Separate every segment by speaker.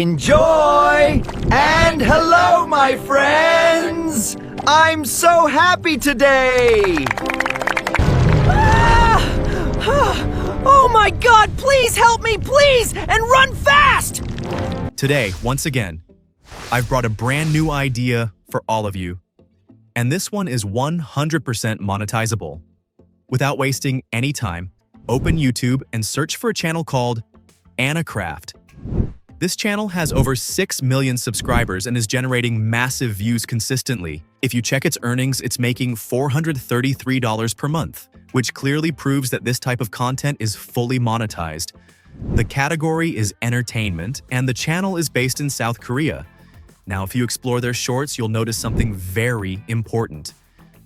Speaker 1: Enjoy! And hello, my friends! I'm so happy today!
Speaker 2: Oh my God, please help me, please! And run fast!
Speaker 3: Today, once again, I've brought a brand new idea for all of you. And this one is 100% monetizable. Without wasting any time, open YouTube and search for a channel called Anna Craft. This channel has over 6 million subscribers and is generating massive views consistently. If you check its earnings, it's making $433 per month, which clearly proves that this type of content is fully monetized. The category is entertainment, and the channel is based in South Korea. Now, if you explore their shorts, you'll notice something very important.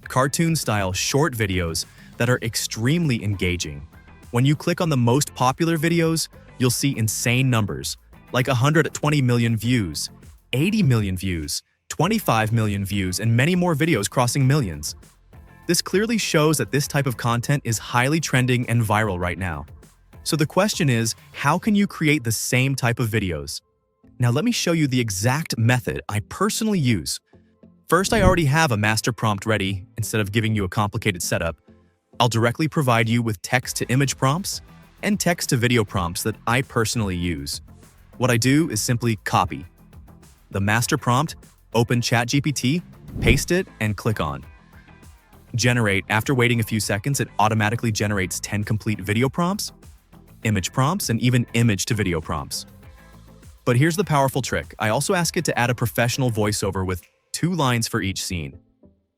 Speaker 3: Cartoon-style short videos that are extremely engaging. When you click on the most popular videos, you'll see insane numbers, like 120 million views, 80 million views, 25 million views, and many more videos crossing millions. This clearly shows that this type of content is highly trending and viral right now. So the question is, how can you create the same type of videos? Now let me show you the exact method I personally use. First, I already have a master prompt ready. Instead of giving you a complicated setup, I'll directly provide you with text-to-image prompts and text-to-video prompts that I personally use. What I do is simply copy the master prompt, open ChatGPT, paste it, and click on Generate. After waiting a few seconds, it automatically generates 10 complete video prompts, image prompts, and even image-to-video prompts. But here's the powerful trick. I also ask it to add a professional voiceover with 2 lines for each scene.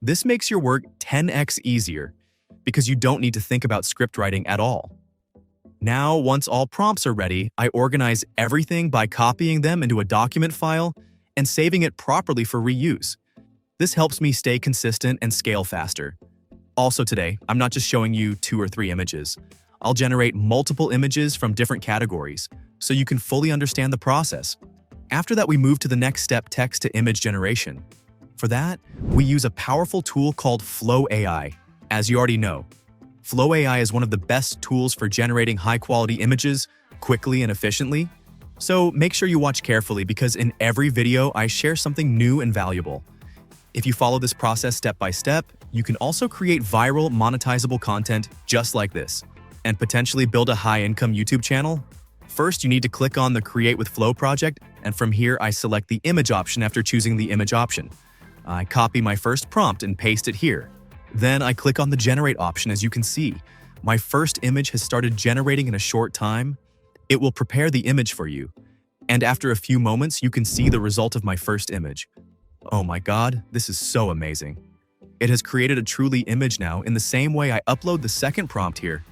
Speaker 3: This makes your work 10x easier because you don't need to think about script writing at all. Now, once all prompts are ready, I organize everything by copying them into a document file and saving it properly for reuse. This helps me stay consistent and scale faster. Also today, I'm not just showing you 2 or 3 images. I'll generate multiple images from different categories, so you can fully understand the process. After that, we move to the next step, text-to-image generation. For that, we use a powerful tool called Flow AI. As you already know, Flow AI is one of the best tools for generating high-quality images quickly and efficiently. So make sure you watch carefully because in every video, I share something new and valuable. If you follow this process step by step, you can also create viral, monetizable content just like this and potentially build a high-income YouTube channel. First, you need to click on the Create with Flow project, and from here, I select the image option after choosing the image option. I copy my first prompt and paste it here. Then I click on the Generate option. As you can see, my first image has started generating in a short time. It will prepare the image for you. And after a few moments, you can see the result of my first image. Oh my God, this is so amazing. It has created a truly image now. In the same way, I upload the second prompt here.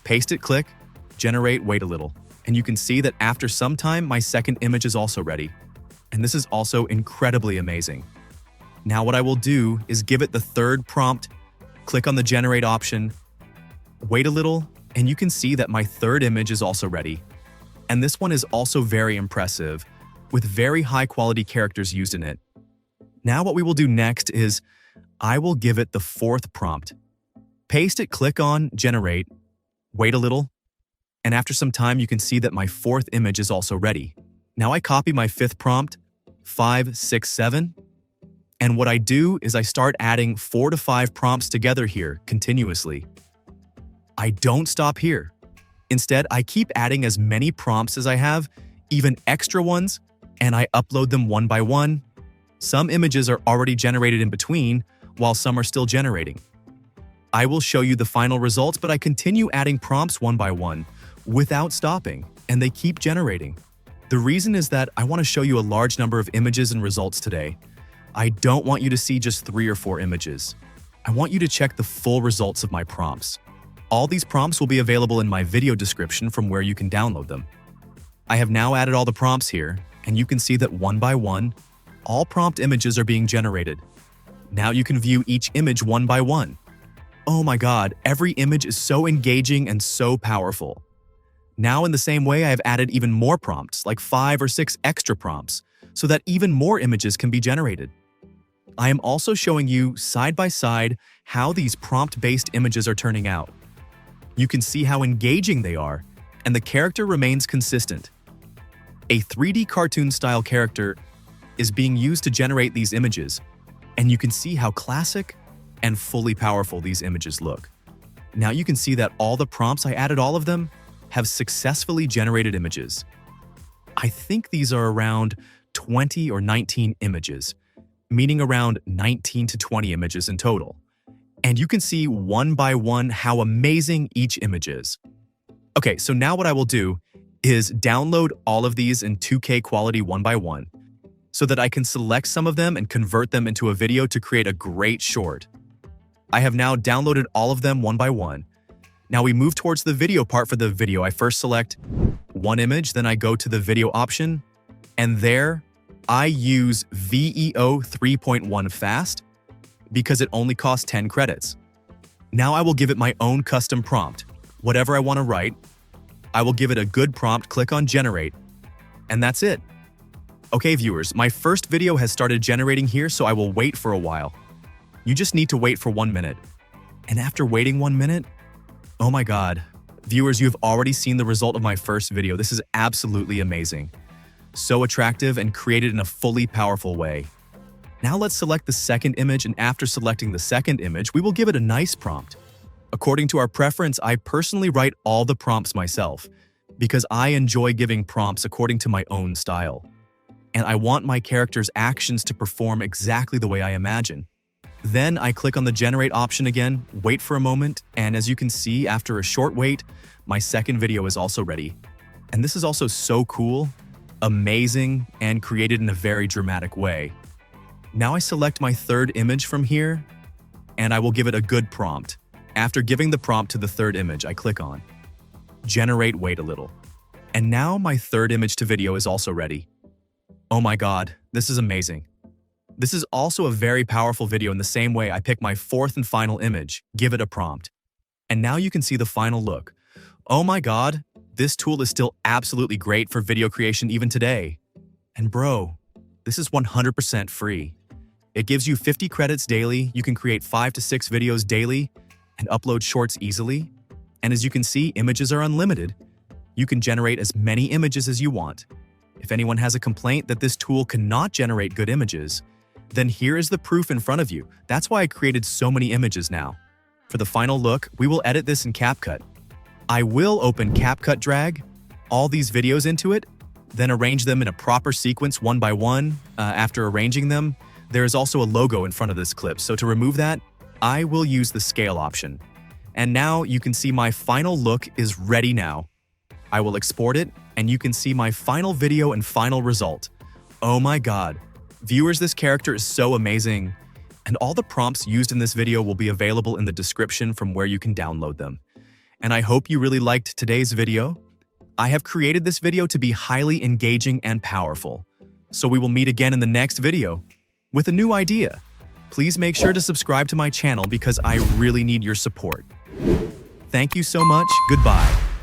Speaker 3: Paste it, click, generate, wait a little. And you can see that after some time, my second image is also ready. And this is also incredibly amazing. Now what I will do is give it the third prompt, click on the Generate option, wait a little, and you can see that my third image is also ready. And this one is also very impressive, with very high quality characters used in it. Now what we will do next is, I will give it the fourth prompt. Paste it, click on Generate, wait a little, and after some time you can see that my fourth image is also ready. Now I copy my fifth prompt, 5, 6, 7, and what I do is I start adding 4 to 5 prompts together here continuously. I don't stop here. Instead, I keep adding as many prompts as I have, even extra ones, and I upload them one by one. Some images are already generated in between, while some are still generating. I will show you the final results, but I continue adding prompts one by one without stopping, and they keep generating. The reason is that I want to show you a large number of images and results today. I don't want you to see just 3 or 4 images. I want you to check the full results of my prompts. All these prompts will be available in my video description from where you can download them. I have now added all the prompts here, and you can see that one by one, all prompt images are being generated. Now you can view each image one by one. Oh my God, every image is so engaging and so powerful. Now in the same way, I have added even more prompts, like 5 or 6 extra prompts, so that even more images can be generated. I am also showing you side by side how these prompt-based images are turning out. You can see how engaging they are, and the character remains consistent. A 3D cartoon-style character is being used to generate these images, and you can see how classic and fully powerful these images look. Now you can see that all the prompts, I added all of them, have successfully generated images. I think these are around 20 or 19 images, meaning around 19 to 20 images in total. And you can see one by one how amazing each image is. Okay, so now what I will do is download all of these in 2K quality one by one, so that I can select some of them and convert them into a video to create a great short. I have now downloaded all of them one by one. Now we move towards the video part. For the video, I first select one image, then I go to the video option, and there I use VEO 3.1 fast because it only costs 10 credits. Now I will give it my own custom prompt. Whatever I want to write, I will give it a good prompt, click on generate, and that's it. Okay viewers, my first video has started generating here, so I will wait for a while. You just need to wait for 1 minute. And after waiting 1 minute, oh my god. Viewers, you've already seen the result of my first video. This is absolutely amazing. So attractive and created in a fully powerful way. Now let's select the second image, and after selecting the second image, we will give it a nice prompt. According to our preference, I personally write all the prompts myself because I enjoy giving prompts according to my own style. And I want my character's actions to perform exactly the way I imagine. Then I click on the generate option again, wait for a moment, and as you can see, after a short wait, my second video is also ready. And this is also so cool, amazing, and created in a very dramatic way. Now I select my third image from here, and I will give it a good prompt. After giving the prompt to the third image, I click on generate, wait a little. And now my third image to video is also ready. Oh my god, this is amazing. This is also a very powerful video. In the same way, I pick my fourth and final image, give it a prompt. And now you can see the final look. Oh my god, this tool is still absolutely great for video creation even today. And bro, this is 100% free. It gives you 50 credits daily, you can create 5 to 6 videos daily, and upload shorts easily. And as you can see, images are unlimited. You can generate as many images as you want. If anyone has a complaint that this tool cannot generate good images, then here is the proof in front of you. That's why I created so many images now. For the final look, we will edit this in CapCut. I will open CapCut, drag all these videos into it, then arrange them in a proper sequence one by one. After arranging them, there is also a logo in front of this clip, so to remove that, I will use the scale option. And now you can see my final look is ready now. I will export it, and you can see my final video and final result. Oh my god. Viewers, this character is so amazing, and all the prompts used in this video will be available in the description from where you can download them. And I hope you really liked today's video. I have created this video to be highly engaging and powerful. So we will meet again in the next video with a new idea. Please make sure to subscribe to my channel because I really need your support. Thank you so much. Goodbye.